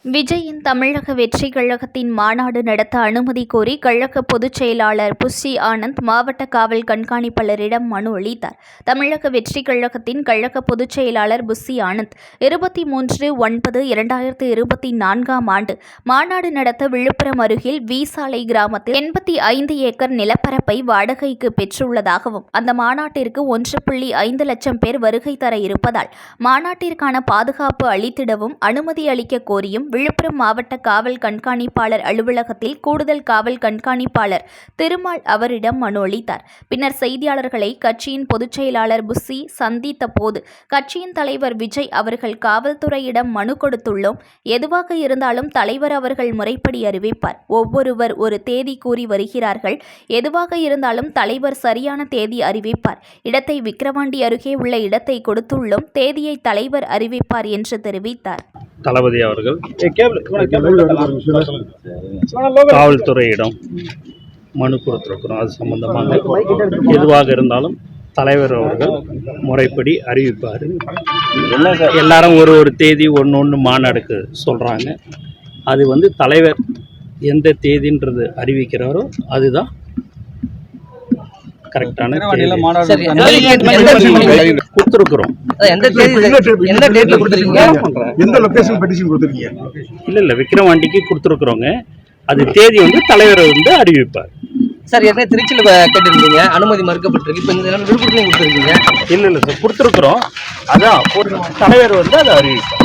விஜயின் தமிழக வெற்றி கழகத்தின் மாநாடு நடத்த அனுமதி கோரி கழக பொதுச் செயலாளர் புஸ்ஸி ஆனந்த் மாவட்ட காவல் கண்காணிப்பாளரிடம் மனு அளித்தார். தமிழக வெற்றி கழகத்தின் கழக பொதுச் செயலாளர் புஸ்ஸி ஆனந்த் 23/9/2024 ஆண்டு மாநாடு நடத்த விழுப்புரம் அருகில் வி சாலை கிராமத்தில் 85 ஏக்கர் நிலப்பரப்பை வாடகைக்கு பெற்றுள்ளதாகவும் அந்த மாநாட்டிற்கு 1.5 லட்சம் பேர் வருகை தர இருப்பதால் மாநாட்டிற்கான பாதுகாப்பு அளித்திடவும் அனுமதி அளிக்க கோரியும் விழுப்புரம் மாவட்ட காவல் கண்காணிப்பாளர் அலுவலகத்தில் கூடுதல் காவல் கண்காணிப்பாளர் திருமால் அவரிடம் மனு அளித்தார். பின்னர் செய்தியாளர்களை கட்சியின் பொதுச் செயலாளர் புஸ்ஸி சந்தித்த போது கட்சியின் தலைவர் விஜய் அவர்கள் காவல்துறையிடம் மனு கொடுத்துள்ளோம். எதுவாக இருந்தாலும் தலைவர் அவர்கள் முறைப்படி அறிவிப்பார். ஒவ்வொருவர் ஒரு தேதி கூறி வருகிறார்கள். எதுவாக இருந்தாலும் தலைவர் சரியான தேதி அறிவிப்பார். இடத்தை விக்கிரவாண்டி அருகே உள்ள இடத்தை கொடுத்துள்ளோம். தேதியை தலைவர் அறிவிப்பார் என்று தெரிவித்தார். தளபதி அவர்கள் காவல்துறையிடம் மனு கொடுத்திருக்கிறோம். அது சம்பந்தமாக எதுவாக இருந்தாலும் தலைவர் அவர்கள் முறைப்படி அறிவிப்பார். எல்லாரும் ஒரு தேதி ஒன்று மாநாடுக்கு சொல்கிறாங்க. அது தலைவர் எந்த தேதின்றது அறிவிக்கிறாரோ அதுதான் கரெக்டான கொடுத்துருக்குறோம். இல்ல விக்கிரவாண்டிக்கு கொடுத்துருக்குறோங்க. அது தேதி தலைவர் அறிவிப்பார். சார் ஏற்கனவே திருச்சியில் கேட்டிருந்தீங்க, அனுமதி மறுக்கப்பட்டிருக்கு. இப்போ இந்த விழுப்புரத்துலையும் கொடுத்துருக்கீங்க. இல்ல சார் கொடுத்துருக்குறோம். அதான் தலைவர் அதை அறிவிப்பார்.